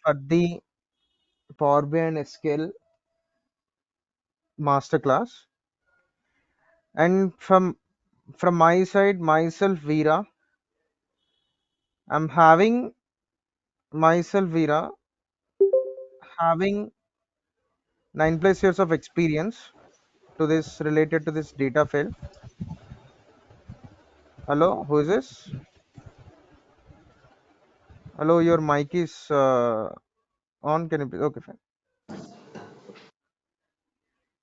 for the Power BI and SQL masterclass. And from my side, myself Veera, I'm having myself Veera having 9+ years of experience to this related to this data field. Hello, who is this? Hello, your mic is on. Can you please? Okay, fine.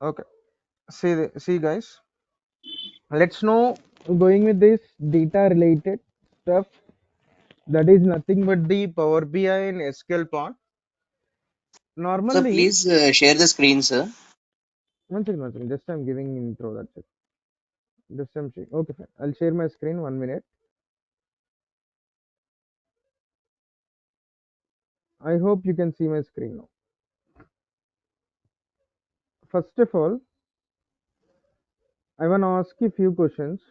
Okay. See guys. Let's know going with this data related stuff. That is nothing but the Power BI and SQL part. So Normally, please share the screen, sir. one second. Just I'm giving intro. That's it. Just I'm sharing. Okay, fine. I'll share my screen. 1 minute. I hope you can see my screen now. First of all, I want to ask you a few questions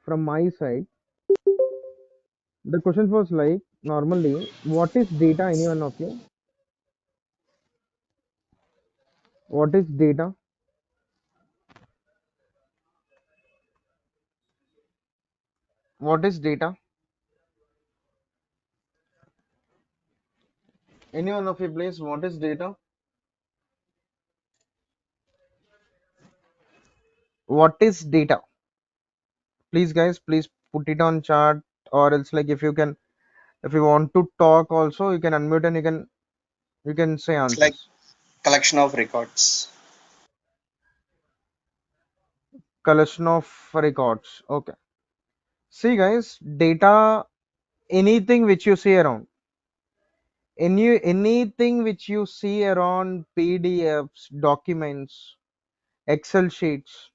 from my side. The question was like, normally, what is data? Any one of you? What is data? What is data? Any one of you, please? What is data? What is data? Please, guys, please put it on chat, or else like if you can, if you want to talk, also you can unmute and you can say It's like answers. collection of records. Collection of records. Okay. See, guys, data. Anything which you see around, anything which you see around PDFs, documents, Excel sheets,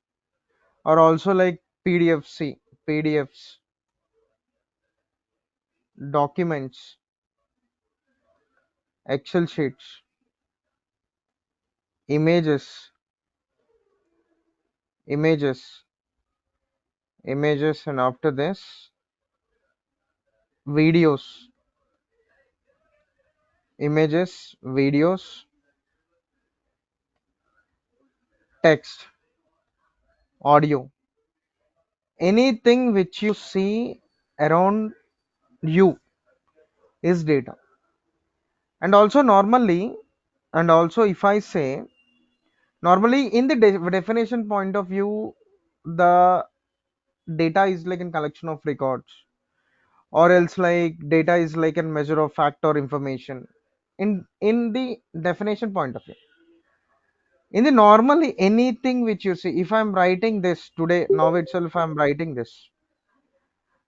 or also like PDFs, documents, Excel sheets, images, images, images, and after this, videos, images, videos, text, audio, anything which you see around you is data. And also normally, and also if I say normally in the definition point of view, the data is like a collection of records, or else like data is like a measure of fact or information in the definition point of view. In the normally anything which you see, if I'm writing this today, now itself I'm writing this.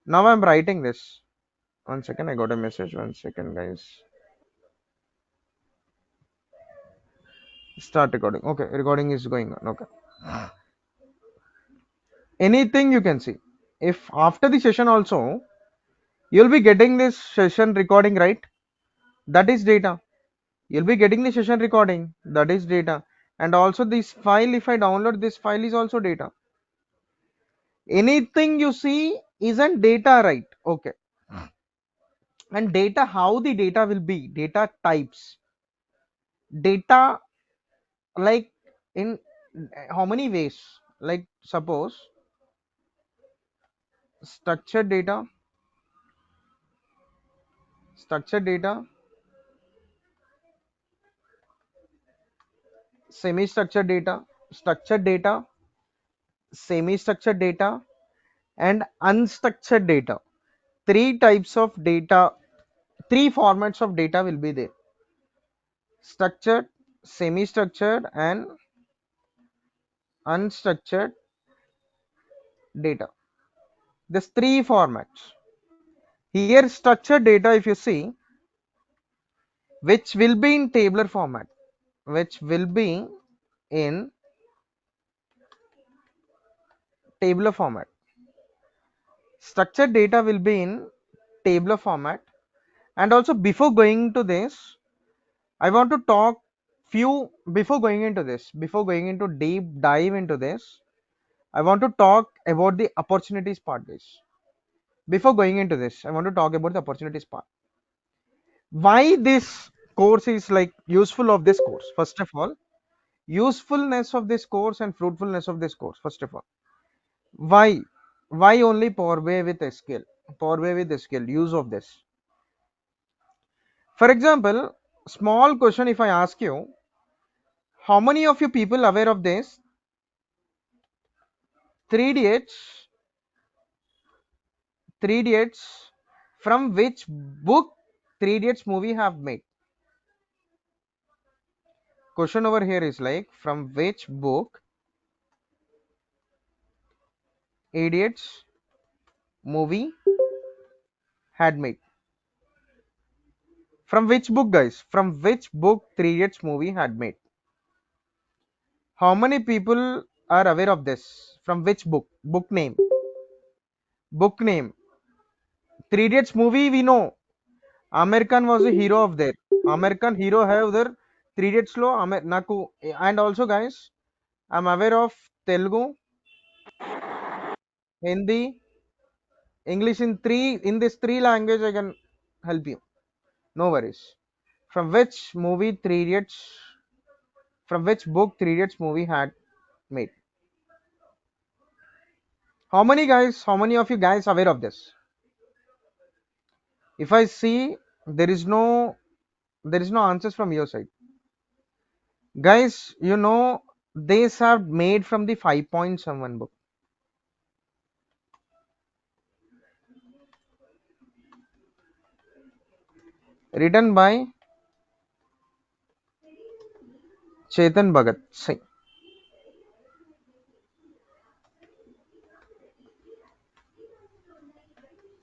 1 second, I got a message. 1 second, guys. Start recording. Okay, recording is going on. Okay. Anything you can see. If after the session also you'll be getting this session recording, right? That is data. You'll be getting the session recording. That is data. And also this file, if I download this file, is also data. Anything you see isn't data, right? Okay. And data, how the data will be? Data types. Data like in how many ways? Like suppose structured data, structured data, semi-structured data, structured data, semi-structured data, and unstructured data. Three types of data, three formats of data will be there: structured, semi-structured, and unstructured data. There's three formats. Here, structured data, if you see, which will be in tabular format, which will be in tabular format. Structured data will be in tabular format. And also, before going to this, I want to talk few before going into deep dive into this. I want to talk about the opportunities part. This before going into this, I want to talk about the opportunities part. Why this course is like useful of this course. First of all, usefulness of this course and fruitfulness of this course. First of all, why only Power BI with SQL? Power BI with SQL, use of this. For example, small question, if I ask you, how many of you people aware of this? 3 idiots, 3 idiots, from which book 3 idiots movie have made? Question over here is like, from which book idiots movie had made? From which book, guys? From which book 3 idiots movie had made? How many people are aware of this? From which book? Book name. Book name. 3 idiots movie we know. American was the hero of there. American hero have there 3 idiots lo naku. And also guys, I'm aware of Telugu, Hindi, English, in this three language I can help you. No worries. From which movie 3 idiots, from which book 3 idiots movie had made? How many guys, how many of you guys aware of this? If I see there is no, there is no answers from your side. Guys, you know, they have made from the 5 point someone book written by Chetan Bhagat Singh.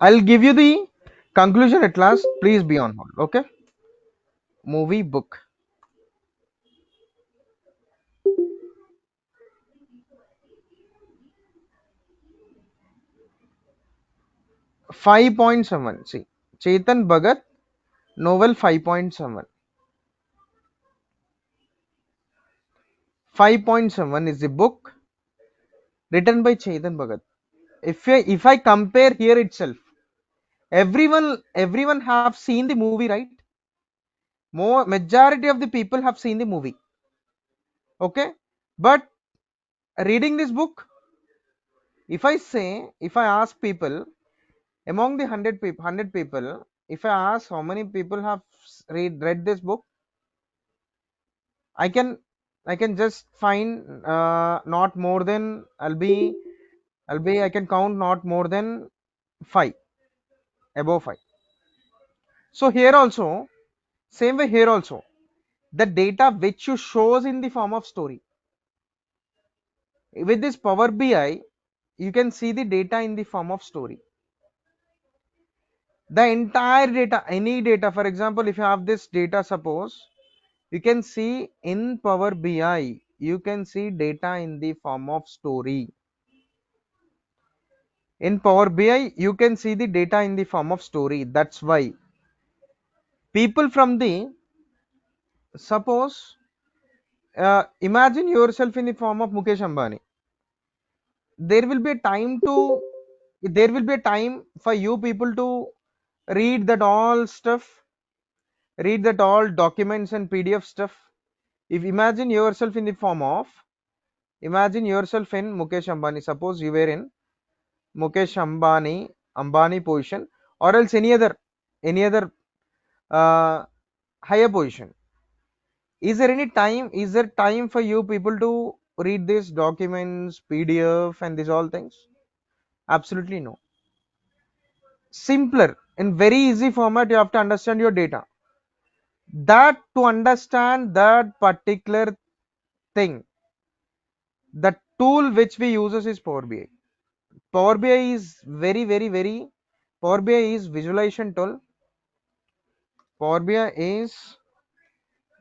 I'll give you the conclusion at last. Please be on hold. Okay. Movie book. 5 point someone. See, Chetan Bhagat novel 5 point someone. 5 point someone is the book written by Chetan Bhagat. If I compare here itself, everyone have seen the movie, right? More majority of the people have seen the movie. Okay, but reading this book, if I ask people among the 100 people, if I ask how many people have read this book, I can I can just find not more than I can count not more than five, above five. So here also, same way here also, the data which you shows in the form of story. With this Power BI, you can see the data in the form of story. The entire data, any data, for example, if you have this data, suppose you can see in Power BI, you can see data in the form of story. In Power BI, you can see the data in the form of story. That's why people from the, suppose, imagine yourself in the form of Mukesh Ambani. There will be a time to, there will be a time for you people to read that all stuff, read that all documents and PDF stuff. If imagine yourself in the form of, imagine yourself in Mukesh Ambani. Suppose you were in Mukesh Ambani position, or else any other uh, higher position. Is there time for you people to read these documents, PDF, and these all things? Absolutely no. Simpler, in very easy format, you have to understand your data. That to understand that particular thing, the tool which we uses is Power BI. Power BI is very. Power BI is visualization tool. Power BI is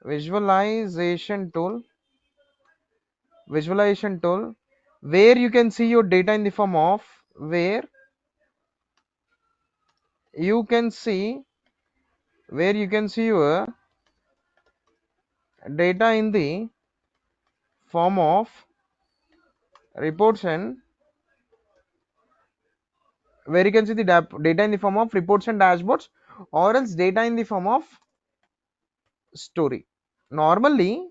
visualization tool. Visualization tool where you can see your data in the form of, where you can see, where you can see your data in the form of reports, and where you can see the data in the form of reports and dashboards, or else data in the form of story. Normally,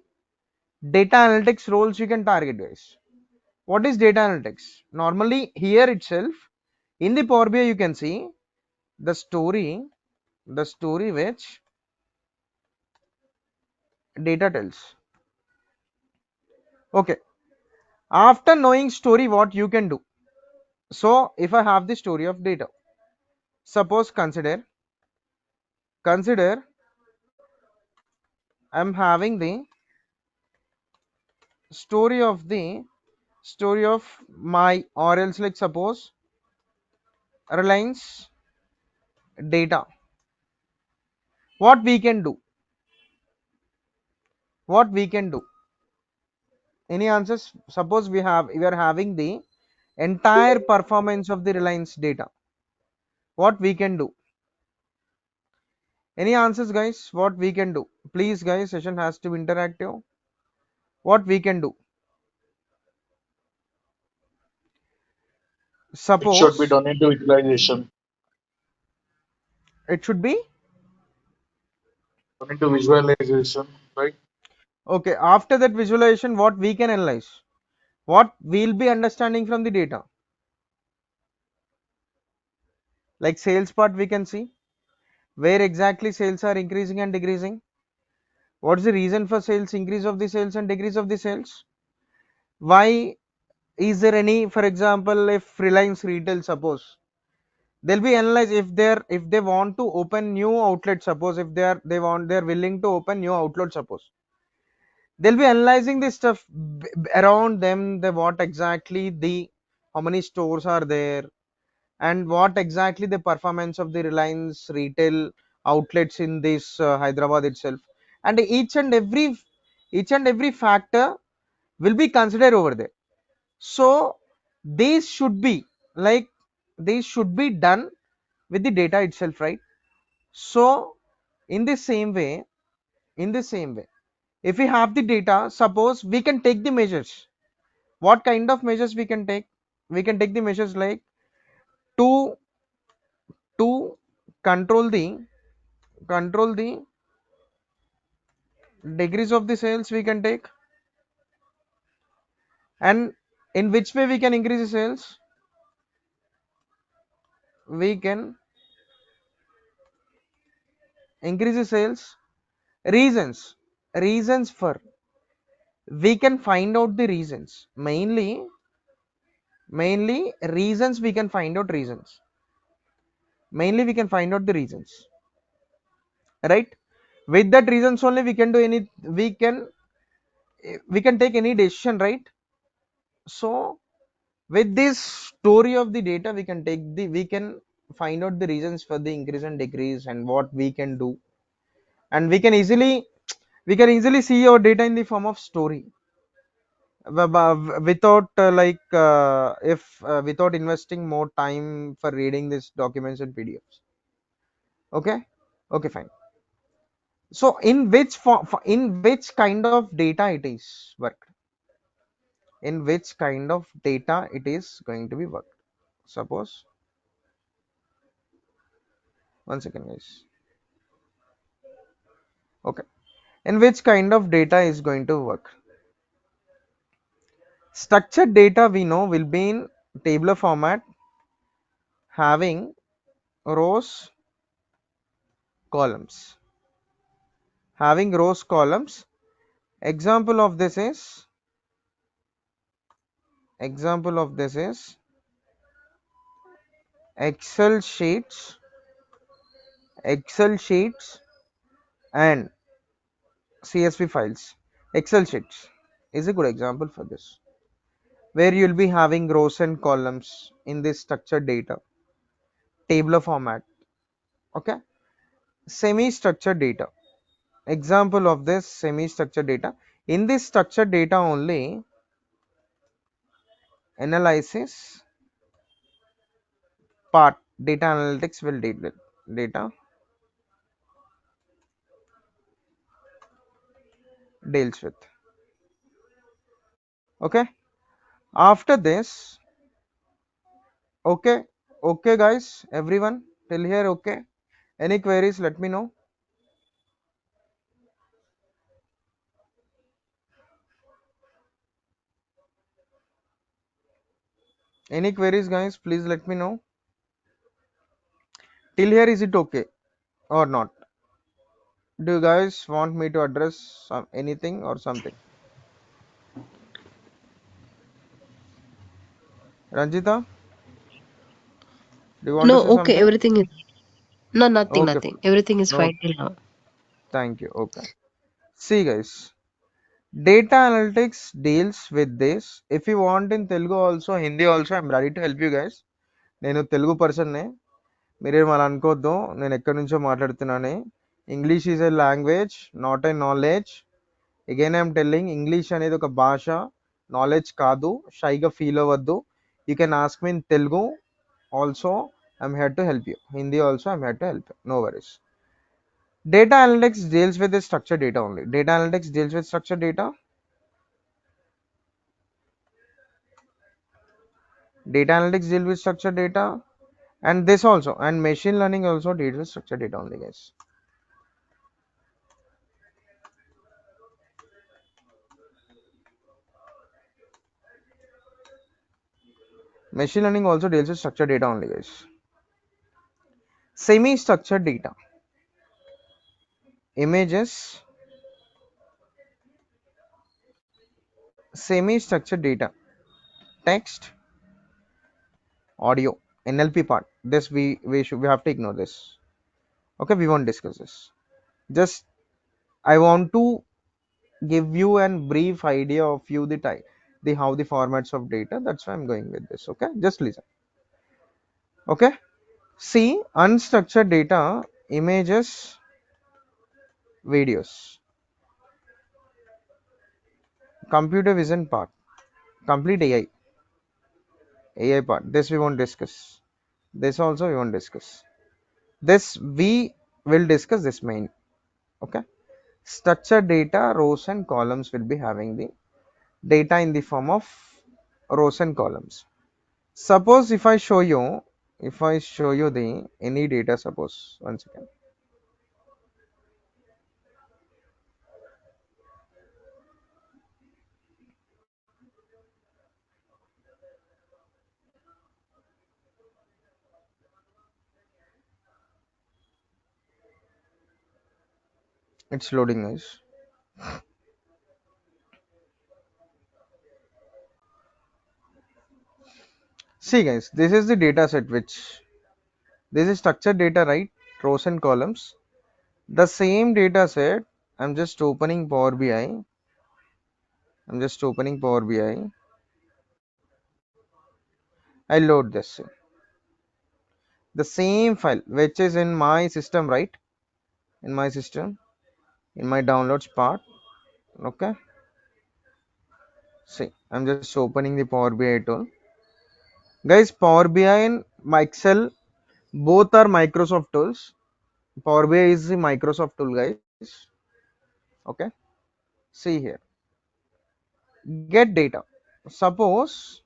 data analytics roles you can target, guys. What is data analytics? Normally, here itself in the Power BI you can see the story which data tells. Okay, after knowing story, what you can do? So if I have the story of data, suppose consider I'm having the story of my, or else like suppose Reliance data. What we can do? What we can do? Any answers? Suppose we are having the entire performance of the Reliance data. What we can do? Any answers, guys? What we can do? Please, guys, session has to be interactive. What we can do? It should be Suppose done into visualization, it should be done into visualization, right? okay. After that visualization, what we can analyze? What we'll be understanding from the data? Like sales part, we can see where exactly sales are increasing and decreasing. What's the reason for sales increase of the sales and decrease of the sales? Why is there any, for example, if Reliance Retail, suppose they'll be analyzed if they want to open new outlet, suppose if they're willing to open new outlet, suppose they'll be analyzing this stuff around them, the what exactly the how many stores are there, and what exactly the performance of the Reliance Retail outlets in this Hyderabad itself, and each and every factor will be considered over there. So these should be like these should be done with the data itself, right? So in the same way, if we have the data, suppose we can take the measures. What kind of measures we can take? We can take the measures like to to control the degrees of the sales we can take, and in which way we can increase the sales? We can increase the sales. Reasons for, we can find out the reasons, mainly reasons, we can find out reasons, mainly we can find out the reasons, right? With that reasons only we can do any, we can take any decision, right? So with this story of the data, we can find out the reasons for the increase and decrease and what we can do, and we can easily see our data in the form of story, without if without investing more time for reading these documents and PDFs. Okay, okay, fine. So in which kind of data it is worked? In which kind of data it is going to be worked? Suppose, one second, guys. Okay, in which kind of data is going to work? Structured data we know will be in tabular format, having rows, columns, having rows, columns. Example of this is excel sheets excel sheets and CSV files. Excel sheets is a good example for this, where you'll be having rows and columns in this structured data, tabular format. Okay, semi structured data, example of this semi structured data. In this structured data only, analysis part, data analytics will deal with data deals with. Okay, after this, okay, okay, guys, everyone till here, okay? Any queries, let me know. Any queries, guys? Please let me know. Till here, is it okay or not? Do you guys want me to address anything or something? Ranjita, do you want to No, say okay, something? everything is no, nothing, Okay, nothing. Everything is no, fine till now. thank you. Okay. See, guys, data analytics deals with this. If you want in Telugu also, Hindi also, I'm ready to help you guys. నేను తెలుగు పర్సన్నే, మీరేం అలా అనుకోవద్దు. నేను ఎక్కడి నుంచో మాట్లాడుతున్నాను. English is a language, not a knowledge. Again I'm telling, English అనేది ఒక భాష, నాలెడ్జ్ కాదు. షైగా ఫీల్ అవ్వద్దు. You can ask me in Telugu also. I'm here to help you. Hindi also I'm here to help you. No worries. Data analytics deals with the structured data only. Data analytics deals with structured data. Data analytics deal with structured data, and this also, and machine learning also deals with structured data only, guys. Machine learning also deals with structured data only, guys. Semi structured data, images, semi structured data, text, audio, NLP part. This we have to ignore this. Okay, we won't discuss this. Just I want to give you a brief idea of you the type, the how the formats of data. That's why I'm going with this. Okay, just listen. Okay, see, unstructured data, images, videos, computer vision part, complete AI part. This we won't discuss. This also we won't discuss. This we will discuss this main. Okay, structured data, rows and columns will be having the data in the form of rows and columns. Suppose if I show you the any data, suppose one second, it's loading, guys. See, guys, this is the data set which this is structured data, right? Rows and columns. The same data set, I'm just opening Power BI. I'm just opening Power BI. I load this. The same file which is in my system, right? In my system, in my downloads part. Okay. See, I'm just opening the Power BI tool. Guys, Power BI and Excel both are Microsoft tools. Power BI is the Microsoft tool, guys. Okay. See here. Get data. Suppose,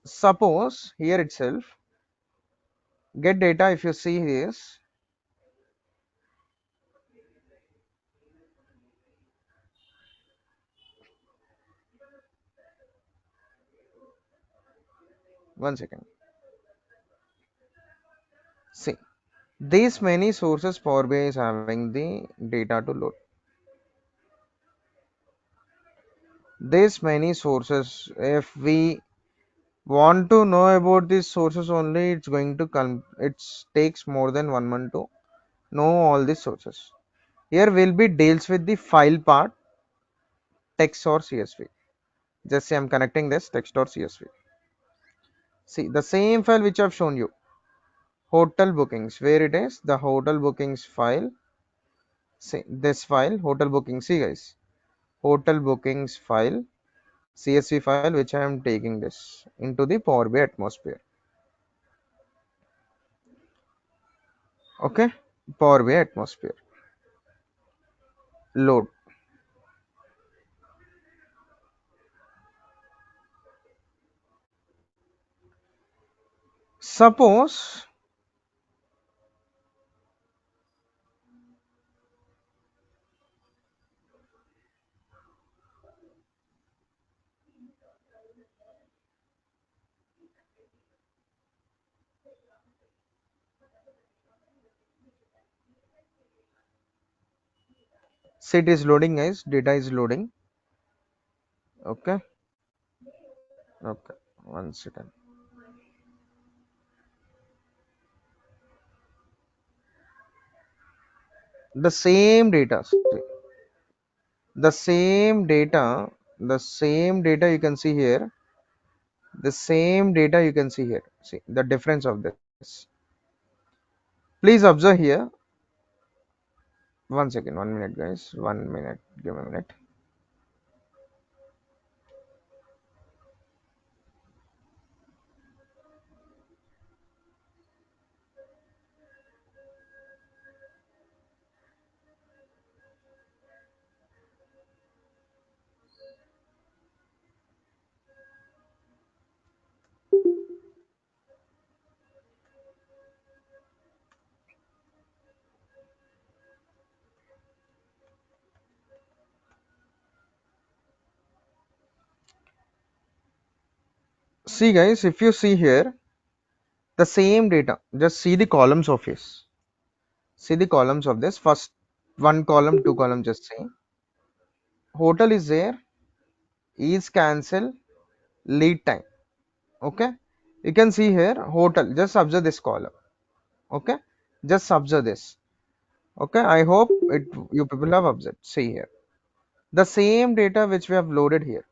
suppose here itself, get data. If you see this, one second. See, these many sources Power BI is having the data to load. These many sources, if we want to know about these sources only, it's going to come. It takes more than 1 month to know all these sources. Here will be deals with the file part, text or CSV. Just say I'm connecting this text or CSV. See the same file which I've shown you, hotel bookings, where it is the hotel bookings file. See this file, hotel bookings. See guys, hotel bookings file, CSV file, which I am taking this into the Power BI atmosphere. Okay, Power BI atmosphere. Load. Suppose Sit is loading, guys. Data is loading. Okay. Okay. One second. The same data. See, the same data. The same data you can see here. The same data you can see here. See the difference of this. Please observe here. 1 second. 1 minute, guys. 1 minute. Give me a minute. See, guys. If you see here, the same data. Just see the columns of this. See the columns of this. First one column, two column. Just see. Hotel is there. Is cancel. Lead time. Okay. You can see here hotel. Just observe this column. Okay. Just observe this. Okay. I hope it you people have observed. See here. The same data which we have loaded here.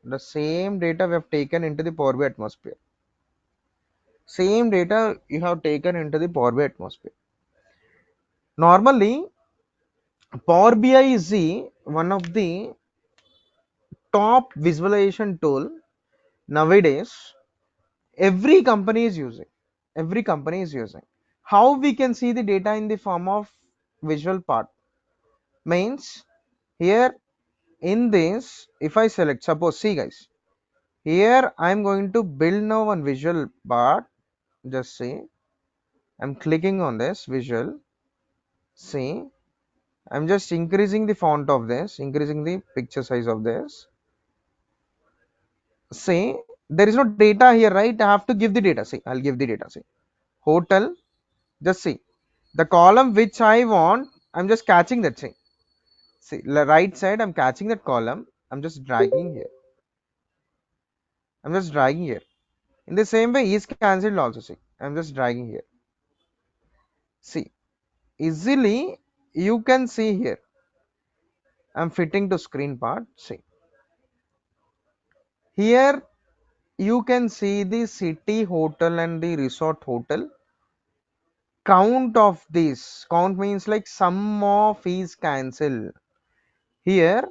The same data we have taken into the Power BI atmosphere. Same data you have taken into the Power BI atmosphere. Normally, Power BI is the one of the top visualization tool nowadays. Every company is using. Every company is using. How we can see the data in the form of visual part means here in this, if I select, suppose, see guys, here I am going to build now one visual part. Just see, I'm clicking on this visual. See, I'm just increasing the font of this, increasing the picture size of this. See, there is no data here, right? I have to give the data. See, I'll give the data. See, hotel. Just see, the column which I want, I'm just catching that. See, the right side, I'm catching that column. I'm just dragging here. I'm just dragging here. In the same way, is cancelled also. See, I'm just dragging here. See, easily you can see here. I'm fitting to screen part. See, here you can see the city hotel and the resort hotel. Count of this. Count means like sum of is cancelled. Here,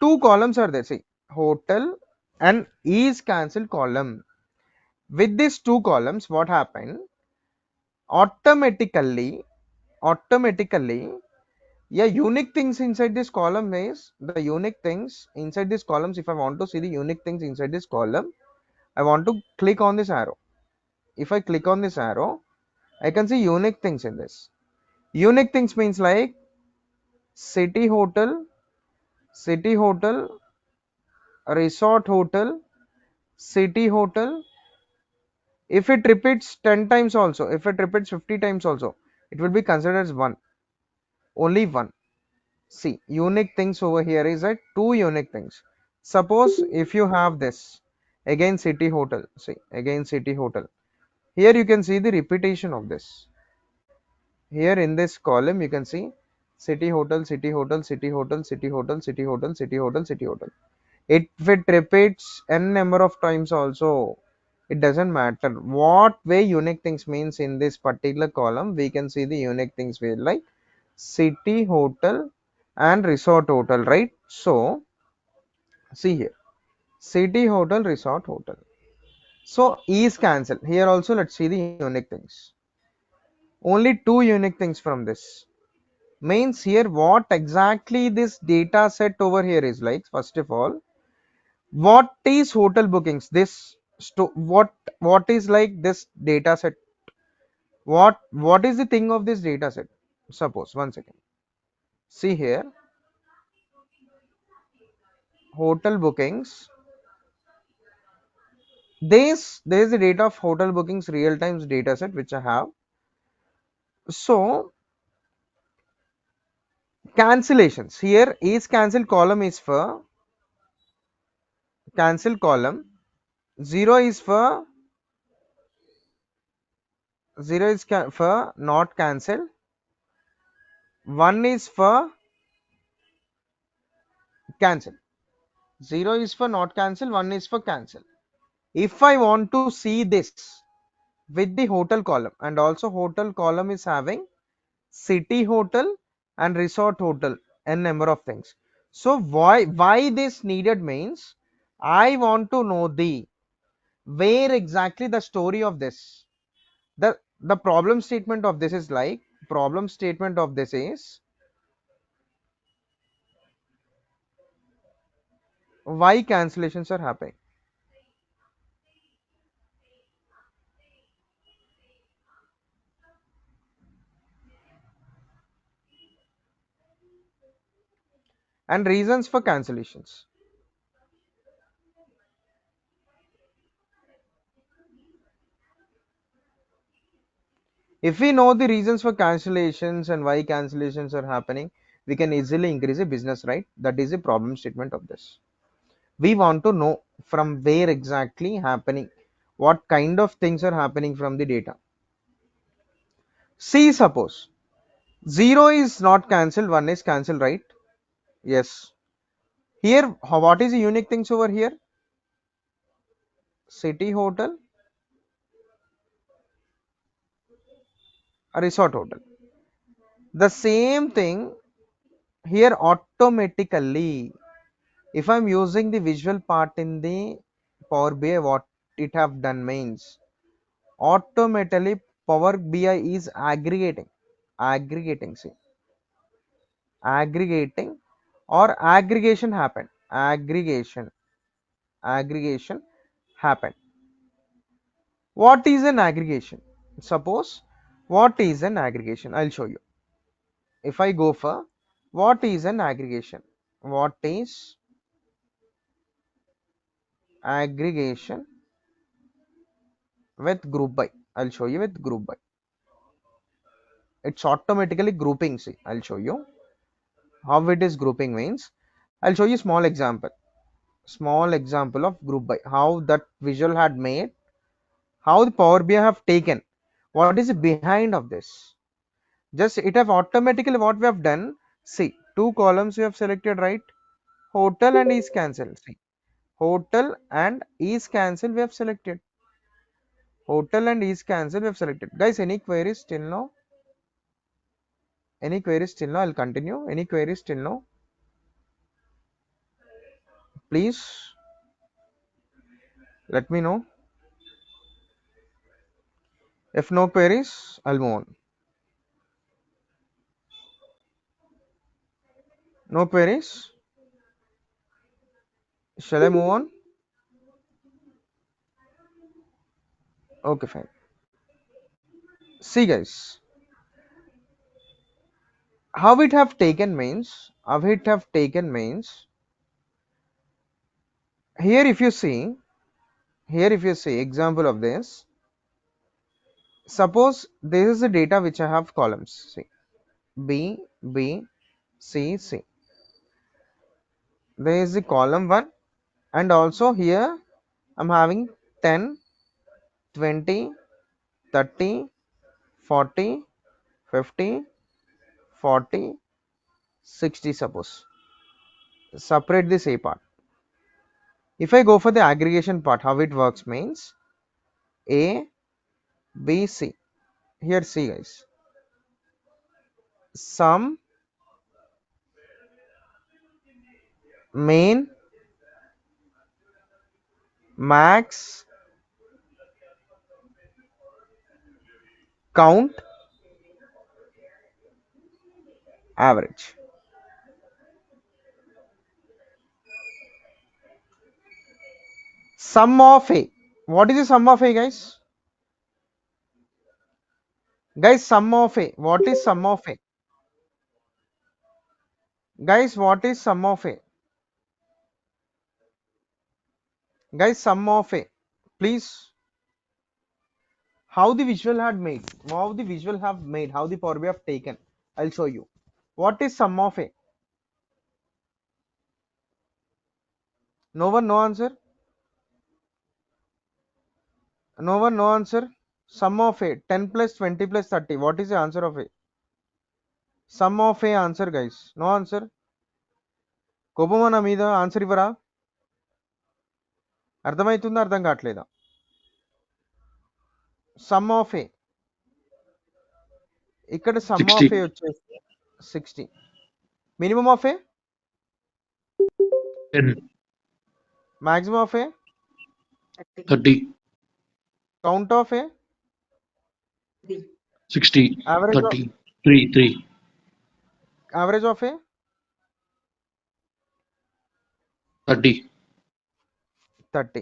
two columns are there. See, hotel and is cancelled column. With these two columns, what happened? Automatically, yeah, unique things inside this column is the unique things inside this columns. If I want to see the unique things inside this column, I want to click on this arrow. If I click on this arrow, I can see unique things in this. Unique things means like city hotel, city hotel, resort hotel, city hotel. If it repeats 10 times also, if it repeats 50 times also, it will be considered as one. Only one. See, unique things over here is that two unique things. Suppose if you have this, again city hotel, see, again city hotel. Here you can see the repetition of this. Here in this column, you can see city hotel, city hotel, city hotel, city hotel, city hotel, city hotel, city hotel. If it repeats n number of times also, it doesn't matter what way unique things means in this particular column. We can see the unique things way like city hotel and resort hotel, right? So see here, city hotel, resort hotel. So is cancelled. Here also let's see the unique things. Only two unique things from this. Means here what exactly this data set over here is like. First of all, what is hotel bookings? This what is like this data set? What is the thing of this data set? Suppose 1 second. See here, hotel bookings. There is the data of hotel bookings real time data set which I have. So cancellations here is cancel column is for cancel column, 0 is for for not cancel, 1 is for cancel. 0 is for not cancel, 1 is for cancel. If I want to see this with the hotel column, and also hotel column is having city hotel and resort hotel n number of things. So why this needed means I want to know the where exactly the story of this. The problem statement of this is like problem statement of this is why cancellations are happening. And reasons for cancellations. If we know the reasons for cancellations and why cancellations are happening, we can easily increase the business, right? That is the problem statement of this. We want to know from where exactly happening, what kind of things are happening from the data. See, suppose 0 is not cancelled, 1 is cancelled, right? Yes. Here, what is the unique things over here? City hotel, a resort hotel. The same thing here automatically. If I'm using the visual part in the Power BI, what it have done means automatically Power BI is aggregating, see, aggregating or aggregation happened. What is an aggregation? Suppose what is an aggregation? I'll show you. If I go for what is an aggregation? What is aggregation with group by? I'll show you with group by. It's automatically grouping. See, I'll show you how it is grouping means. I'll show you small example of group by, how that visual had made, how the Power BI have taken, what is behind of this. Just it have automatically what we have done. See, two columns we have selected, right? Hotel and is cancelled. See, hotel and is cancelled we have selected. Hotel and is cancelled we have selected. Guys, any queries till now? Any queries till now? I'll continue. Any queries till now? Please let me know. If no queries, I'll move on. No queries? Shall I move on? Okay, fine. See, guys, how it have taken means, here if you see, example of this, suppose this is the data which I have columns, see, B, B, C, C. There is the column 1, and also here I'm having 10, 20, 30, 40, 50, 40, 60, suppose. Separate this A part. If I go for the aggregation part, how it works means A, B, C. Here see, guys, sum, main, max, count, average. Sum of A. What is the sum of A, guys? Guys, sum of A. What is sum of A? Guys, what is sum of A? Guys, sum of A. Please, how the visual had made, how the visual have made, how the Power BI have taken. I'll show you. What is sum of A? No one, no answer. No one, no answer. Sum of A, 10 plus 20 plus 30. What is the answer of A? Sum of A answer, guys. No answer. కోపమా నా మీద answer ఇవ్వరా? అర్థమవుతుందా అర్థం కావట్లేదా? Some of ఏ, ఇక్కడ some of A 60. వచ్చేసి 60. Minimum of A, 10. Maximum of A, 30. Count of A, 60. Average 30. 3. 3. Average of A, 30. 30.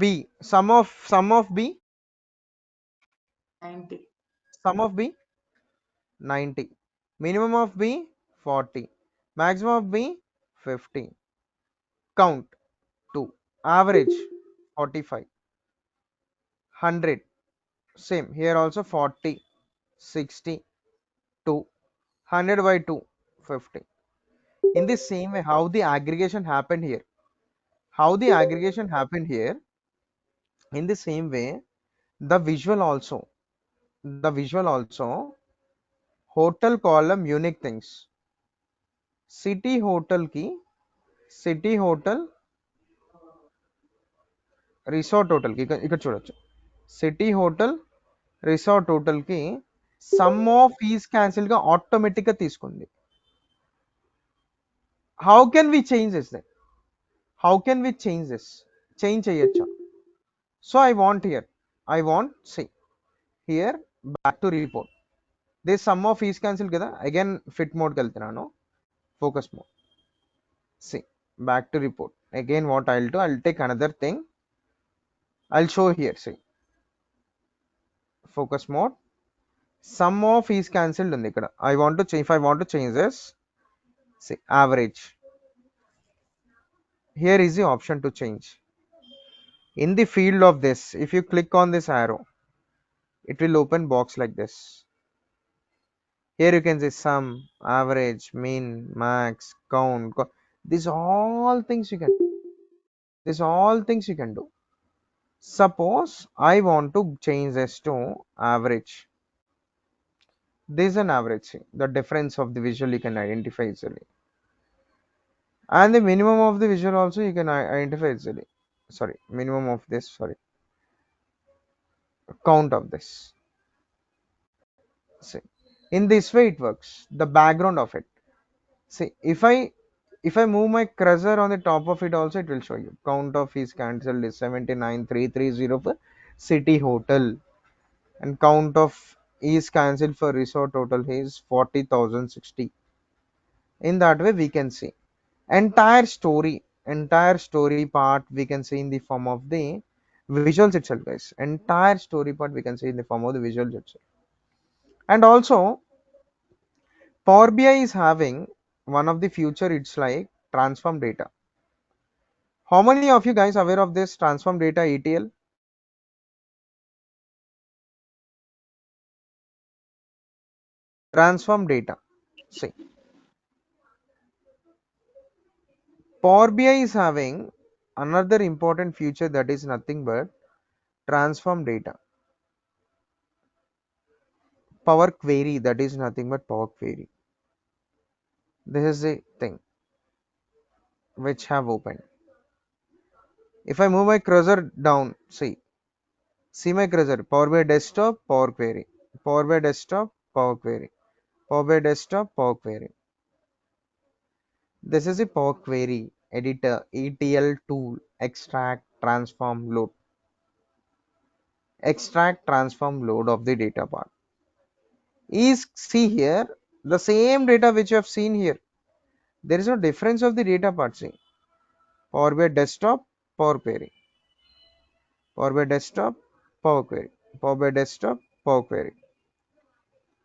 B, sum of B, 90. Sum of B 90. Minimum of B 40. Maximum of B 50. Count 2. Average 45. 100. Same here also 40, 60, 2. 100 by 2, 50. In the same way, how the aggregation happened here? How the aggregation happened here? In the same way, the visual also. The visual also. Hotel column unique things. City hotel ki, city hotel, resort hotel ki ఇక్కడ చూడొచ్చు. City hotel, resort hotel ki sum of fees cancel గా automatic గా తీసుకుంది. How can we change this then? How can we change this? Change చేయొచ్చా? So I want here, I want, see here, back to report. This sum of fees cancel కదా, again fit mode కి వెళ్తున్నాను, focus mode. See, back to report. Again what I'll do, I'll take another thing, I'll show here. See, focus mode, sum of fees cancelled ఉంది ఇక్కడ. I want to change, if I want to change this, see average, here is the option to change. In the field of this, if you click on this arrow, it will open box like this. Here you can say sum, average, mean, max, count. These all things you can do. These all things you can do. Suppose I want to change this to average. This is an average. See, the difference of the visual you can identify easily. And the minimum of the visual also you can identify easily. Sorry, minimum of this, sorry. Count of this. See, in this way it works. The background of it. See, if I move my cursor on the top of it also, it will show you count of fees cancelled is 79,330 for city hotel, and count of is cancelled for resort hotel is 40,060. In that way we can see entire story part we can see in the form of the visuals itself, guys. Entire story part we can see in the form of the visuals itself. And also Power BI is having one of the future, it's like transform data. How many of you guys aware of this transform data ETL? Transform data. See, Power BI is having another important feature, that is nothing but transform data. Power query, that is nothing but Power query. This is the thing which have opened. If I move my cursor down, see my cursor, Power BI desktop, Power query, Power BI desktop, Power query, Power BI desktop, Power query. This is a Power Query editor ETL tool. Extract, transform, load. Extract, transform, load of the data part. Is, see here, the same data which you have seen here. There is no difference of the data part. See, Power BI desktop, Power Query, Power BI desktop, Power Query, Power BI desktop, Power Query.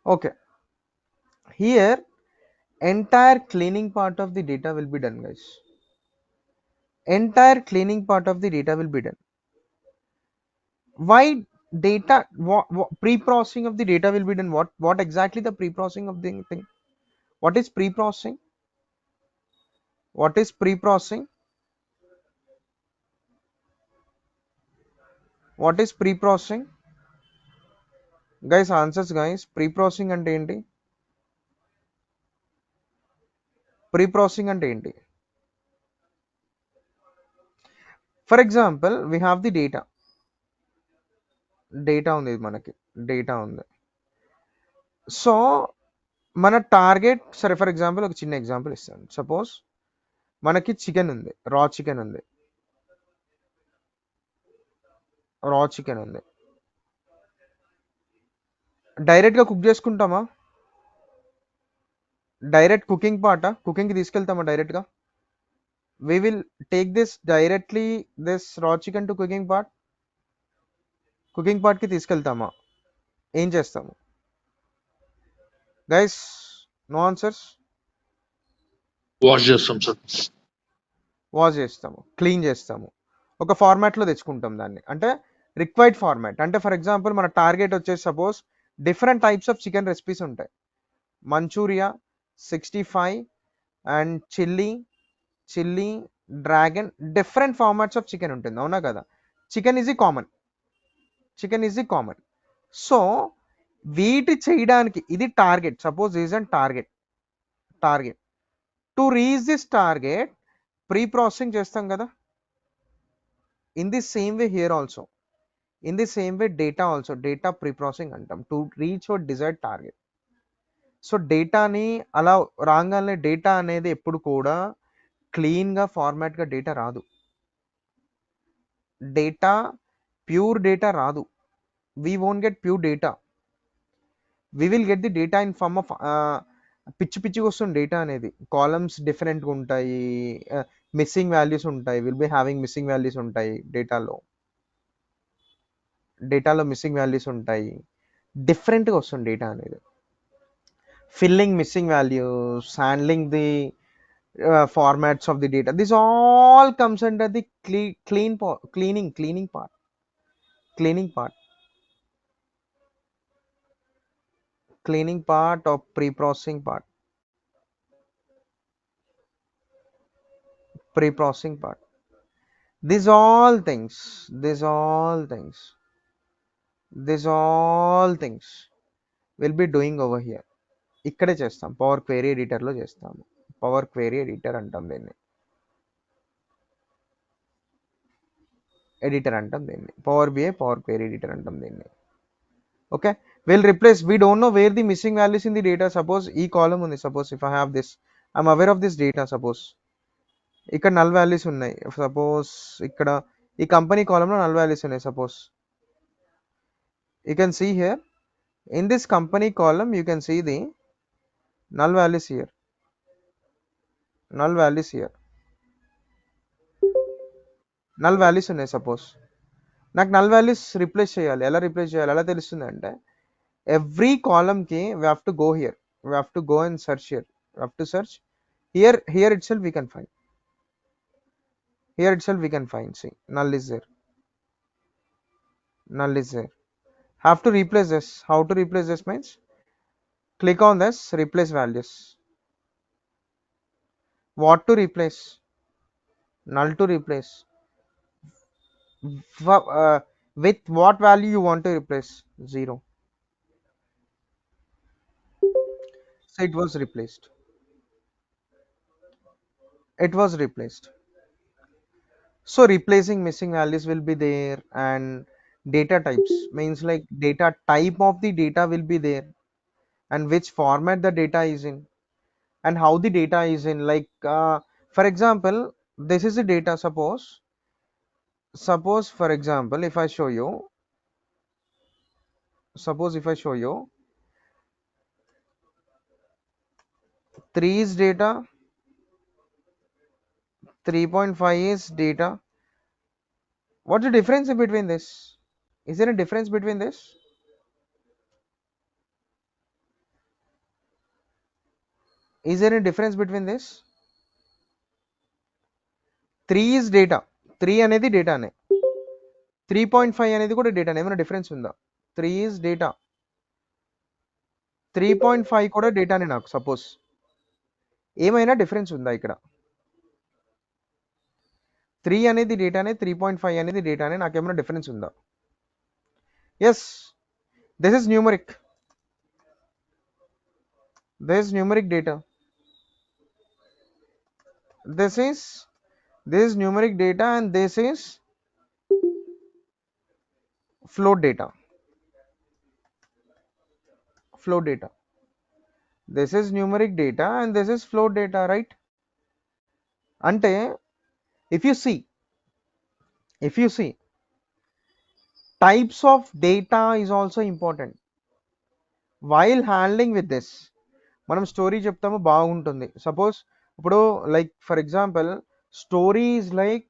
Okay. Here, entire cleaning part of the data will be done, guys. Entire cleaning part of the data will be done. why data, what pre-processing of the data will be done? What exactly the pre-processing of the thing? What is pre-processing? What is pre-processing? What is pre-processing? Guys, answers guys. Pre-processing అంటే ఏంటి? Pre-processing అంటే ఏంటి? For example we have the data. Data ఉంది మనకి. Data ఉంది. So మన target, సరే for example ఒక చిన్న ఎగ్జాంపుల్ ఇస్తాను. సపోజ్ మనకి చికెన్ ఉంది, రా చికెన్ ఉంది. రా చికెన్ ఉంది. డైరెక్ట్గా కుక్ చేసుకుంటామా? డైరెక్ట్ కుకింగ్ పార్టా? కుకింగ్కి తీసుకెళ్తామా డైరెక్ట్గా? We will take this directly, this raw chicken to cooking part. Cooking పార్ట్కి తీసుకెళ్తామా? ఏం చేస్తాము గైస్? No answers. వాష్ చేస్తాం సార్. వాష్ చేస్తాము, క్లీన్ చేస్తాము, ఒక ఫార్మాట్లో తెచ్చుకుంటాం దాన్ని. అంటే రిక్వైర్డ్ ఫార్మాట్. అంటే ఫర్ ఎగ్జాంపుల్ మన టార్గెట్ వచ్చేసి suppose different types of chicken recipes ఉంటాయి. మంచూరియా, 65 and chilli dragon, different formats of chicken ఉంటుంది, అవునా కదా? Chicken is common. సో వీటి చేయడానికి ఇది target. Suppose is and target to reach this target preprocessing చేస్తాం కదా. In the same way here also, in the same way data also, data preprocessing అంటాం to reach your desired target. So డేటాని అలా రాగానే data అనేది ఎప్పుడు కూడా క్లీన్గా ఫార్మాట్గా డేటా రాదు. డేటా ప్యూర్ డేటా రాదు. We won't get pure data. We will get the data in form of పిచ్చిగా వస్తుంది డేటా అనేది. కాలమ్స్ డిఫరెంట్గా ఉంటాయి, మిస్సింగ్ వాల్యూస్ ఉంటాయి, will be having missing values ఉంటాయి డేటాలో మిస్సింగ్ వాల్యూస్ ఉంటాయి. డిఫరెంట్గా వస్తుంది డేటా అనేది. Filling missing values, handling the formats of the data, this all comes under the cleaning part. Cleaning part of pre-processing part. These all things will be doing over here. ఇక్కడే చేస్తాం, power query ఎడిటర్లో చేస్తాము. Power query editor అంటాం దీన్ని. Power BI power query editor అంటాం దీన్ని. Okay, we'll replace, we don't know where the missing values in the data. Suppose ఈ column ఉంది, suppose if I have this, I'm aware of this data. Suppose ఇక్కడ null values ఉన్నాయి. Suppose ఇక్కడ ఈ company కాలంలో null values ఉన్నాయి. Suppose you can see here in this company column, you can see the null values here. Null values ఉన్నాయి. Suppose నాకు null values replace చేయాలి. ఎలా రిప్లేస్ చేయాలి, ఎలా తెలుస్తుంది అంటే every column ki we have to go here, we have to go and search here, we have to search here itself we can find, see null is there. Have to replace this. How to replace this means click on this replace values. What to replace? Null to replace. With what value you want to replace? 0. So it was replaced. So replacing missing values will be there, and data types means like data type of the data will be there, and which format the data is in, and how the data is in. Like for example, this is the data. Suppose for example, if I show you, 3 is data, 3.5 is data. What's the difference between this? Is there a difference between this? Is there a difference between this? 3 is data. 3 అనేది డేటానే. 3.5 అనేది కూడా data, ఏమైనా difference ఉందా? 3 is data, 3.5 కూడా డేటానే నాకు suppose. ఏమైనా difference ఉందా ఇక్కడ? 3 అనేది డేటానే, 3.5 అనేది డేటానే, నాకేమైనా డిఫరెన్స్ ఉందా? Yes, this is numeric, this is numeric data, this is numeric data, and this is float data, float data. This is numeric data and this is float data, right? Ante if you see, types of data is also important while handling with this. మనం story చెప్తాము, బాగుంటుంది. Suppose ఇప్పుడు like for example story is like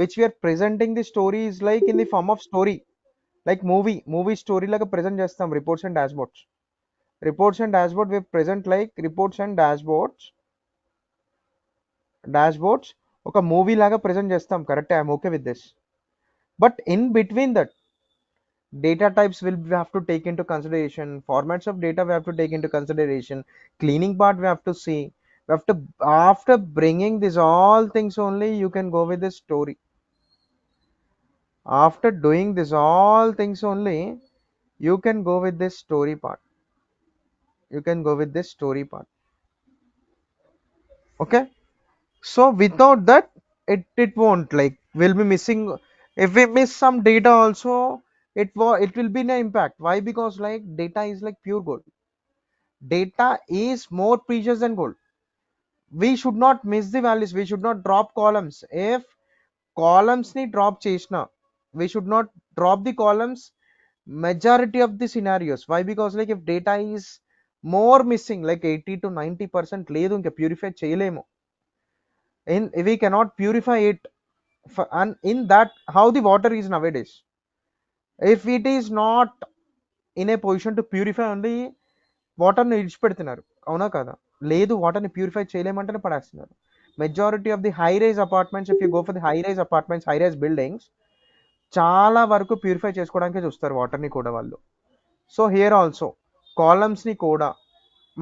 which we're presenting the story is like in the form of story, like movie story లాగా present చేస్తాం. Reports and dashboards, reports and dashboard we present like reports and dashboards ఒక movie లాగా present చేస్తాం, correct? I'm okay with this. But in between that data types will we have to take into consideration, formats of data we have to take into consideration, cleaning part we have to see, we have to, after bringing this all things only you can go with this story. After doing this all things only you can go with this story part, you can go with this story part. Okay, so without that it won't, like we'll be missing. If we miss some data also, it will be an impact. Why? Because like data is like pure gold, data is more precious than gold. We should not miss the values, we should not drop columns. If columns ni drop chesna, we should not drop the columns majority of the scenarios. Why? Because like if data is more missing, like 80 to 90% లేదు ఇంకా purify చేయలేము, in we cannot purify it. And in that, how the water is nowadays, if it is not in a position to purify only, వాటర్ని ఇడిచిపెడుతున్నారు, అవునా కదా? లేదు, వాటర్ని purify చేయలేమంటేనే పడేస్తున్నారు. Majority of the high rise apartments, if you go for the high rise apartments, high rise buildings, చాలా వరకు purify చేసుకోవడానికే చూస్తారు వాటర్ని కూడా వాళ్ళు. సో హియర్ ఆల్సో కాలమ్స్ని కూడా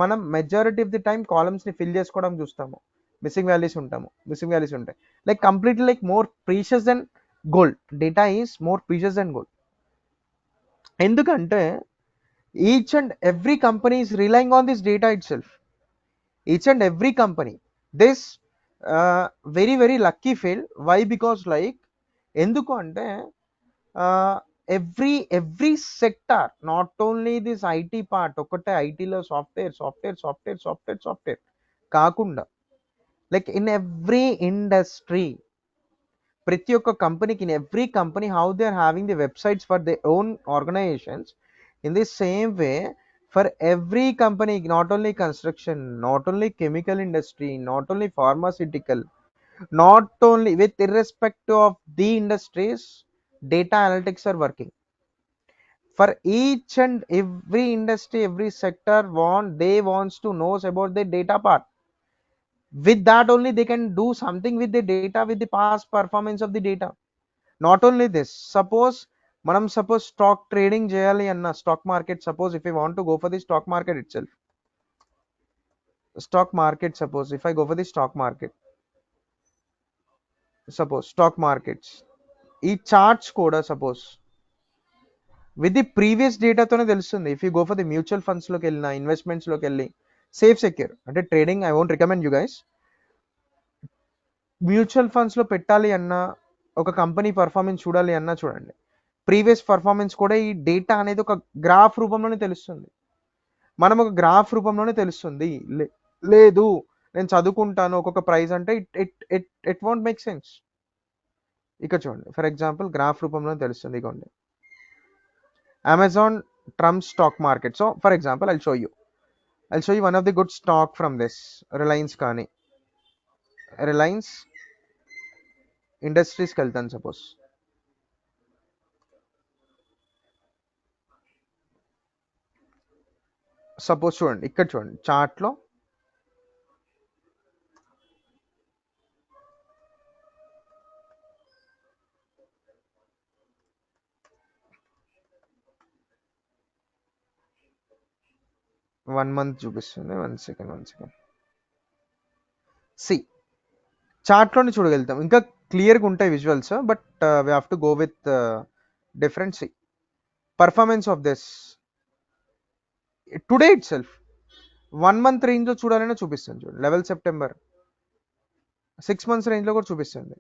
మనం మెజారిటీ ఆఫ్ ది టైం కాలమ్స్ని ఫిల్ చేసుకోవడం చూస్తాము, మిస్సింగ్ వాల్యూస్ ఉంటాయి. Like completely like more precious than gold, data is more precious than gold. ఎందుకంటే each and every company is relying on this data itself, each and every company. This very very lucky fail. Why? Because like ఎందుకు అంటే every sector, not only this IT part ఒకటే ఐటీలో software కాకుండా like in every industry, ప్రతి ఒక్క కంపెనీకి, in every company, how they are having the websites for their own organizations, in the same way for every company, not only construction, not only chemical industry, not only pharmaceutical, not only with irrespective of the industries, data analytics are working. For each and every industry, every sector wants to know about the data part. With that only they can do something with the data, with the past performance of the data. Not only this, suppose మనం suppose stock trading చేయాలి అన్న, stock market, suppose if I want to go for the stock market itself, stock market, suppose if I go for the stock market, suppose stock markets, ఈ charts కూడా suppose with the previous డేటాతోనే తెలుస్తుంది. If you go for the mutual ఫండ్స్లోకి వెళ్ళిన, ఇన్వెస్ట్మెంట్స్లోకి వెళ్ళి, safe secure అంటే trading I won't recommend you guys. Mutual ఫండ్స్లో పెట్టాలి అన్న, ఒక కంపెనీ పర్ఫార్మెన్స్ చూడాలి అన్నా చూడండి, ప్రీవియస్ పర్ఫార్మెన్స్ కూడా ఈ డేటా అనేది ఒక గ్రాఫ్ రూపంలోనే తెలుస్తుంది. మనం ఒక గ్రాఫ్ రూపంలోనే తెలుస్తుంది. లేదు నేను చదువుకుంటాను ఒక్కొక్క ప్రైస్ అంటే ఇట్ వోంట్ మేక్ సెన్స్. ఇక్కడ చూడండి, ఫర్ ఎగ్జాంపుల్ గ్రాఫ్ రూపంలో తెలుస్తుంది. ఇగోండి, Amazon Trump stock market. So for example I'll show you one of the good stock from this, Reliance. కానీ రిలయన్స్ ఇండస్ట్రీస్కి వెళ్తాను సపోజ్ చూడండి, ఇక్కడ చూడండి చార్ట్లో, 1 month చూపిస్తుంది. 1 second. సి చార్ట్లోనే చూడగలుగుతాం, ఇంకా క్లియర్గా ఉంటాయి visuals, but we have to go with different. See performance of this today itself 1 month రేంజ్లో చూడాలనే చూపిస్తుంది. చూడండి 11 సెప్టెంబర్ 6 months రేంజ్లో కూడా చూపిస్తుంది.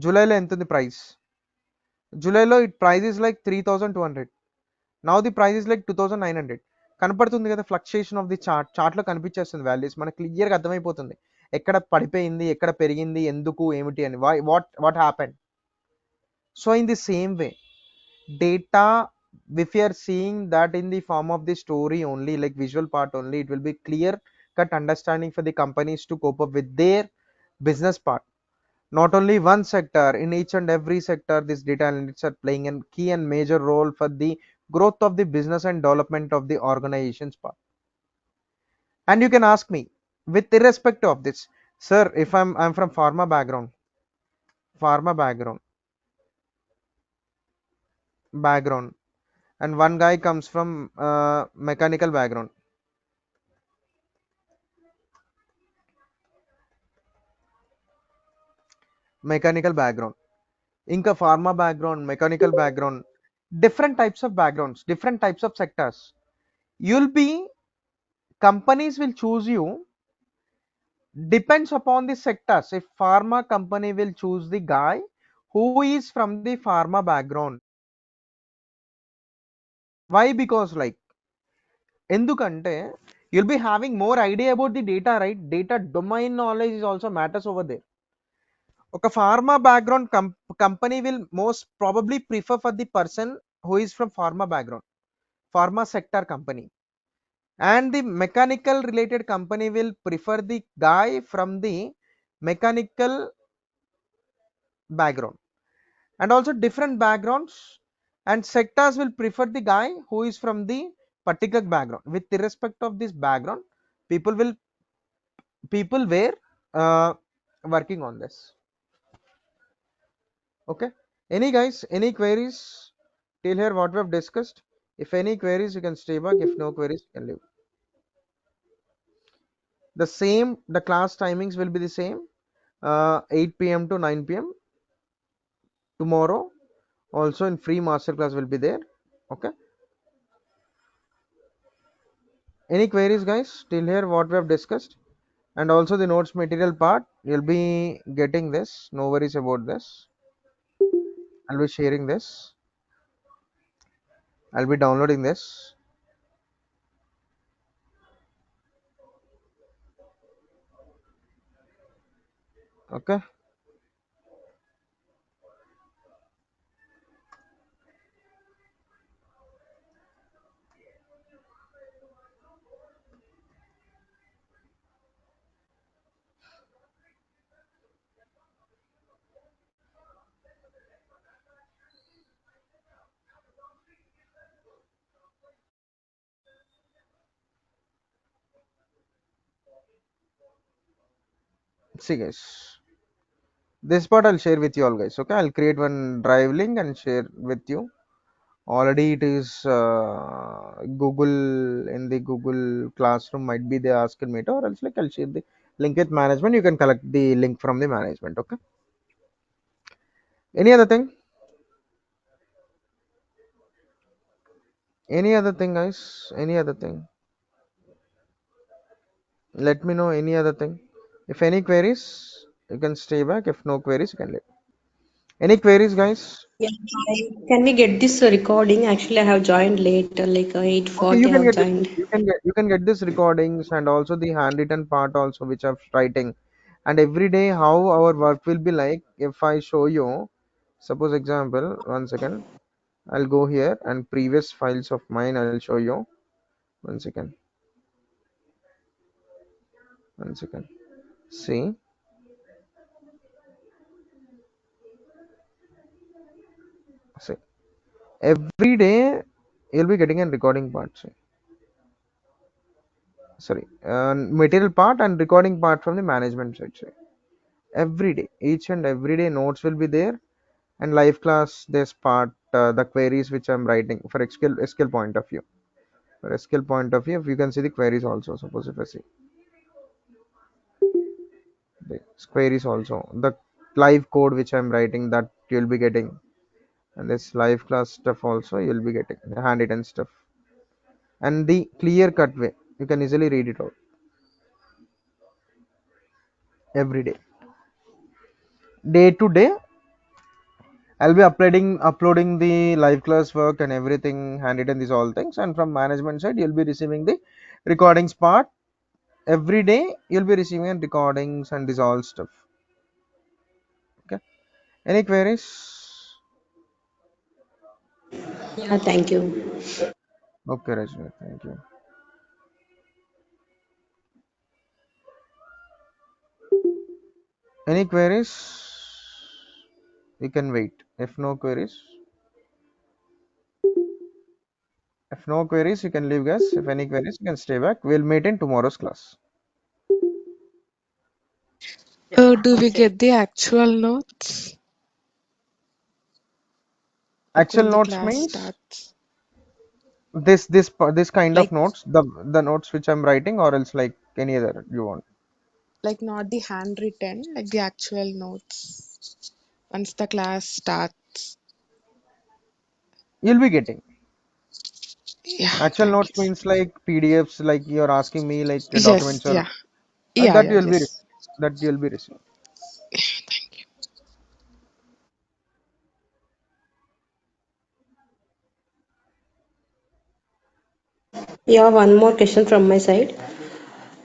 జూలైలో ఎంత ఉంది ప్రైస్? జూలైలో it price is like 3,200. Now the price is like 2,900. కనపడుతుంది కదా ఫ్లక్చుయేషన్ ఆఫ్ ది చార్ట్లో కనిపించేస్తుంది వాల్యూస్, మనకు క్లియర్గా అర్థమైపోతుంది ఎక్కడ పడిపోయింది, ఎక్కడ పెరిగింది, ఎందుకు, ఏమిటి అని, what happened. So in the same way data, if you are seeing that in the form of the story only, like visual part only, it will be clear cut understanding for the companies to cope up with their business part. Not only one sector, in each and every sector this data analytics are playing a key and major role for the growth of the business and development of the organization's part. And you can ask me, with irrespective of this, sir, if I'm from pharma background, and one guy comes from mechanical background, inka pharma background, mechanical background, different types of backgrounds, different types of sectors. You'll be Companies will choose you depends upon the sectors. If pharma company will choose the guy who is from the pharma background. Why? Because like ఎందుకంటే you'll be having more idea about the data, right? Data domain knowledge is also matters over there. Okay, pharma background company will most probably prefer for the person who is from pharma background, pharma sector company, and the mechanical related company will prefer the guy from the mechanical background. And also different backgrounds and sectors will prefer the guy who is from the particular background. With respect of this background, people were uh, working on this. Okay, any queries till here what we have discussed? If any queries you can stay back, if no queries you can leave. The class timings will be the same, 8 p.m. to 9 p.m. tomorrow. Also in free masterclass will be there. Okay, any queries guys till here what we have discussed? And also the notes material part, you'll be getting this, no worries about this. I'll be sharing this, I'll be downloading this. Okay, see guys, this part I'll share with you all guys. Okay, I'll create one drive link and share with you. Already it is Google, in the Google Classroom might be they asked me to, or else like I'll share the link with management, you can collect the link from the management. Okay, any other thing, guys, any other thing, let me know any other thing. If any queries you can stay back, if no queries you can leave. Any queries guys? Yeah, hi. Can we get this recording? Actually, I have joined late, like Okay, 8:40 I have joined. you can get this recordings and also the handwritten part also which I'm writing. And every day how our work will be like, if I show you, suppose example, 1 second, I'll go here and previous files of mine I'll show you. 1 second, 1 second. See, see, every day you'll be getting a recording part. See, sorry, material part and recording part from the management side. See, every day, each and every day notes will be there, and live class this part, the queries which I'm writing for skill point of view. For SQL point of view, if you can see the queries also, suppose if I see the queries also, the live code which I'm writing, that you'll be getting, and this live class stuff also you'll be getting, the handwritten stuff, and the clear cut way you can easily read it out every day. Day to day, I'll be uploading the live class work and everything, handwritten these all things, and from management side you'll be receiving the recordings part. Every day you'll be receiving recordings and this all stuff. Okay. Any queries? Yeah, thank you. Okay, Rajni, thank you. Any queries? You can wait. If no queries, you can leave, guys. If any queries, you can stay back. We'll meet in tomorrow's class. Yeah, Do we that's it. get the actual notes? Like Actual when the notes class means starts? this kind of Like notes, the notes which I'm writing, or else like any other you want. like not the handwritten, like the actual notes. Once the class starts. You'll be getting Yeah, actual thank notes you. means like PDFs, like you're asking me like Yes, documents or yeah. Yeah, that yeah, you'll be yes. that you'll be receiving. Thank you. Yeah, one more question from my side.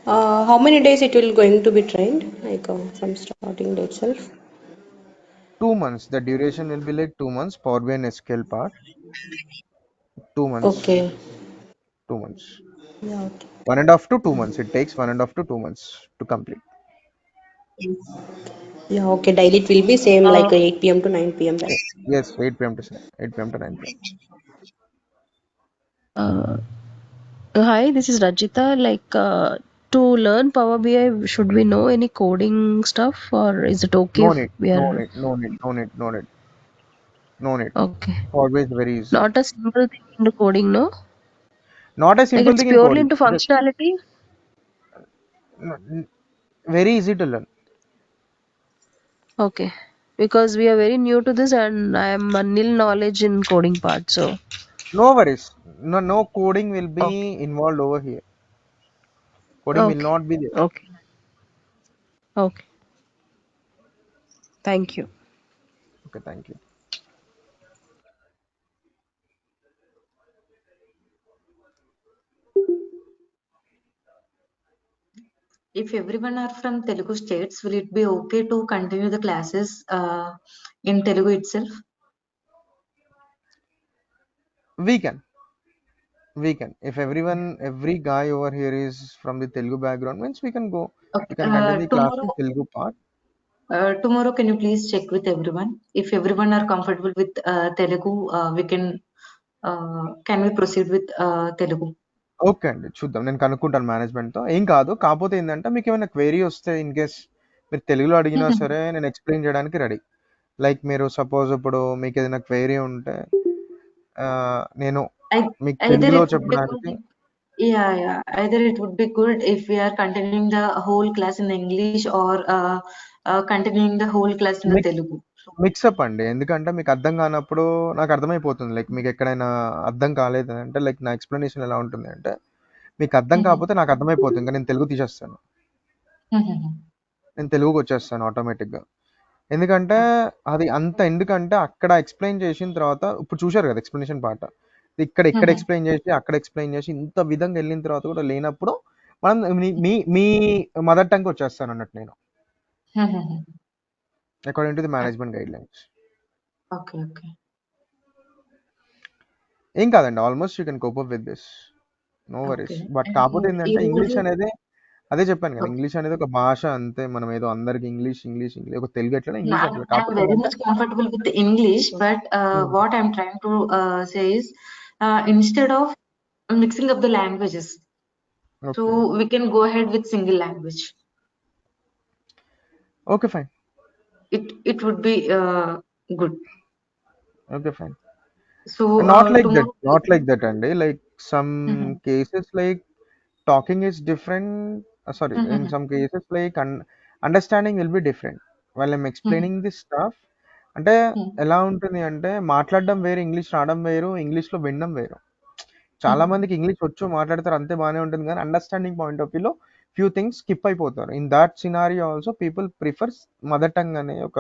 How many days it will going to be trained? Like from starting day itself? 2 months. The duration will be like 2 months. Power BI and SQL part. 2 months. Okay. 2 months. Yeah, okay. 1.5 to 2 months. It takes 1.5 to 2 months to complete. Yeah, okay. Daily it will be same Uh, like 8 p.m. to 9 p.m. Right? Yes, 8 p.m. to 8 p.m. to 9 p.m. uh, Hi, this is Rajita. To learn Power BI, should we know any coding stuff, or is it okay No if need, we no are need, no need, no need, no need, no need. okay? Always very easy. Not a simple thing into coding, no? Not a Like simple it's thing in purely coding. into functionality. Very easy to learn. Okay, because we are very new to this, and I am a nil knowledge in coding part. So No worries. No, no coding will okay, be involved over here. Coding will okay, not be there. okay, okay. Thank you. Okay, thank you. If everyone are from Telugu states, will it be okay to continue the classes in Telugu itself? We can, we can. If every guy over here is from the Telugu background, means we can go. Okay. We can continue the class Tomorrow, in Telugu part. can you please check with everyone? If everyone are comfortable with Telugu, can we proceed with Telugu? Okay అండి, చూద్దాం. నేను కనుక్కుంటాను మేనేజ్మెంట్‌తో. ఏం కాదు. కాపోతే ఏందంటే మీకేమైనా query వస్తే in case మీరు తెలుగులో అడిగినా సరే నేను ఎక్స్‌ప్లెయిన్ చేయడానికి రెడీ. లైక్ మీరు సపోజ్ ఇప్పుడు మీకేదైనా క్వెరీ ఉంటే నేను I, మీకు either తెలుగులో it would be చెప్పడానికి good. Yeah, yeah. Either it would be good if we are continuing the whole class in English or continuing the whole class in the మిక్ Telugu. So, mix-up అండి. ఎందుకంటే మీకు అర్థం కానప్పుడు నాకు అర్థమైపోతుంది. లైక్ మీకు ఎక్కడైనా అర్థం కాలేదంటే లైక్ నా ఎక్స్‌ప్లనేషన్ ఎలా ఉంటుంది అంటే మీకు అర్థం Mhm. కాకపోతే నాకు అర్థమైపోతుంది. ఇంక నేను తెలుగు తీసేస్తాను. Mhm. నేను తెలుగుకొచ్చేస్తాను ఆటోమేటిక్‌గా. ఎందుకంటే అది అంత ఎందుకంటే అక్కడ ఎక్స్‌ప్లెయిన్ చేసిన తర్వాత ఇప్పుడు చూసారు కదా ఎక్స్‌ప్లనేషన్ పార్ట్. ఇక్కడ Mhm. ఎక్స్‌ప్లెయిన్ చేసి, అక్కడ ఎక్స్‌ప్లెయిన్ చేసి ఇంత విధంగా ఎళ్ళిన తర్వాత కూడా లేనప్పుడు మనం మీ మీ మీ మదర్ టంగ్‌కి వచ్చేస్తానన్నట్టు నేను. Mhm. According to the management guidelines. Okay, okay. ఏం కాదండి. Almost you can cope up with this. No worries. Okay. But కాపోతే And ఈ ఏందంటే రోజు ఇంగ్లీష్ అనేది అదే చెప్పాను కదా! okay. ఇంగ్లీష్ అనేది ఒక భాష అంతే. మనం ఏదో అందరికి ఇంగ్లీష్ ఒక తెలుగు ఎట్లనో No, ఇంగ్లీష్ అట్లా. I'm కాకపోతే very ఏందంటే much comfortable with the English, but హ్మ్. what I'm trying to say is instead of mixing up the languages, okay. so we can go ahead with single language. Okay. Fine. It would be good. Okay. Fine. So not like that. tomorrow, not like that అండి. Like some cases like talking is different. Sorry, in some cases like understanding will be different while I'm explaining this stuff. అంటే ఎలా ఉంటుంది అంటే మాట్లాడడం వేరు, English రావడం వేరు, ఇంగ్లీష్లో వినడం వేరు. చాలా మందికి ఇంగ్లీష్ వచ్చు, మాట్లాడతారు, అంతే బాగానే ఉంటుంది, కానీ అండర్స్టాండింగ్ పాయింట్ ఆఫ్ వ్యూలో ఫ్యూ థింగ్స్ స్కిప్ అయిపోతారు. In that scenario also people prefers mother tongue అనే ఒక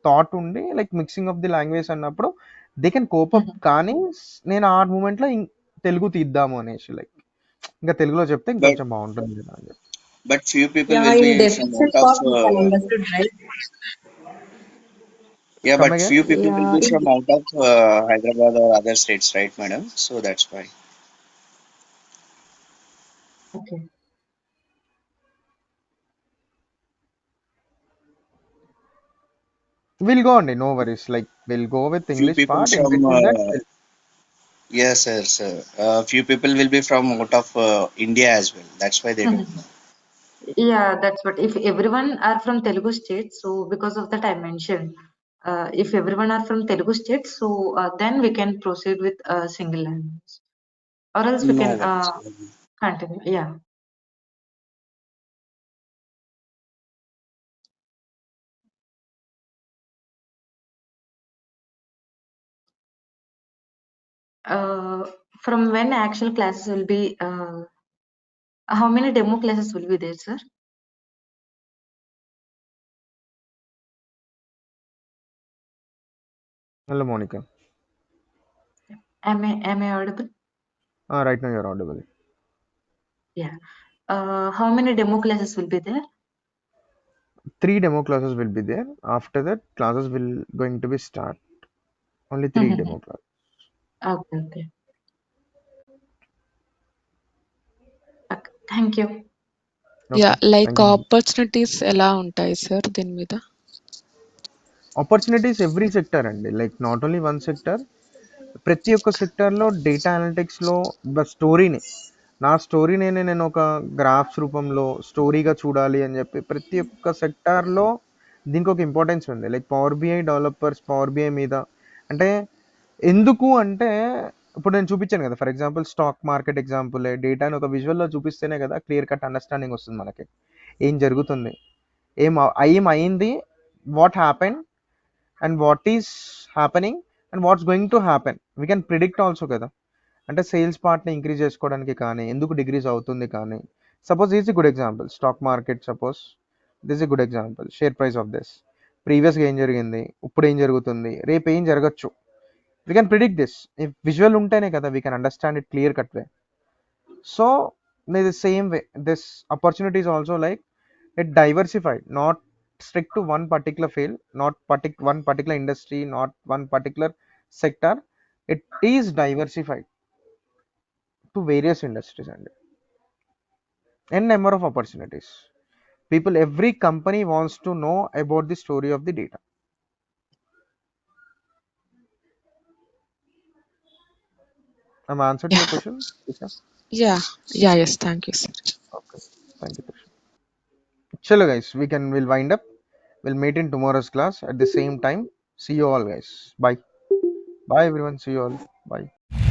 థాట్ ఉండి like mixing of the language అన్నప్పుడు దే కెన్ కోప్ అప్. కానీ నేను ఆ మూమెంట్లో తెలుగు తీద్దాము అనేసి లైక్ ఇంకా తెలుగులో చెప్తే But ఇంకొంచెం బాగుంటుంది కదా అని చెప్పి. few people Yeah, will in be from deficit out of part we can understood, right? yeah, Come but again? few people will Yeah, be from out of Hyderabad or other states, right, madam? So that's why. Okay. We'll go on, no worries. Like we'll go with Few English people part in from between that. yes, sir, sir. Few people will be from out of India as well. That's why they don't know. Yeah, that's what. If everyone are from Telugu state, so because of that I mentioned. If everyone are from Telugu state, so then we can proceed with a single language, or else we can No worries. continue. Yeah. Uh, from when actual classes will be? How many demo classes will be there, sir? Hello, Monica. Am I audible? Right now you're audible. Yeah. How many demo classes will be there? 3 demo classes will be there. After that, classes will going to be start. Only 3 demo classes. Okay, okay. Okay. Thank you. Yeah Okay. Like Thank you. Opportunities ఎలా ఉంటాయి sir దీని మీద? Opportunities every sector అండి. Like not only one sector. ప్రతి ఒక్క సెక్టార్లో data అనలిటిక్స్లో స్టోరీని నా స్టోరీని నేను ఒక గ్రాఫ్స్ రూపంలో స్టోరీగా చూడాలి అని చెప్పి ప్రతి ఒక్క సెక్టార్లో దీనికి ఒక ఇంపార్టెన్స్ ఉంది. Like power BI developers power BI మీద అంటే ఎందుకు అంటే ఇప్పుడు నేను చూపించాను కదా, for example stock market example డేటాని ఒక విజువల్లో చూపిస్తేనే కదా క్లియర్ కట్ అండర్స్టాండింగ్ వస్తుంది మనకి. ఏం జరుగుతుంది, ఏం అయింది, what happen and what is happening and what's going to happen, we can predict also కదా. అంటే సేల్స్ పార్ట్ని ఇంక్రీజ్ చేసుకోవడానికి కానీ ఎందుకు డిగ్రీస్ అవుతుంది కానీ suppose is a good example stock market. Suppose this a good example share price of this ప్రీవియస్గా ఏం జరిగింది, ఇప్పుడు ఏం జరుగుతుంది, రేపు ఏం జరగచ్చు. We can predict this if visual ఉంటేనే కదా we can understand it clear cut way. So the same way this opportunity is also like it diversified, not strict to one particular field, not one particular industry, not one particular sector. It is diversified to various industries and n number of opportunities. People, every company wants to know about the story of the data. Am I answered to your question, Isha? Yeah yes thank you sir. Okay, thank you, Tisha. Chalo guys, we'll wind up. We'll meet in tomorrow's class at the same time. See you all guys. Bye. Bye everyone. See you all. Bye.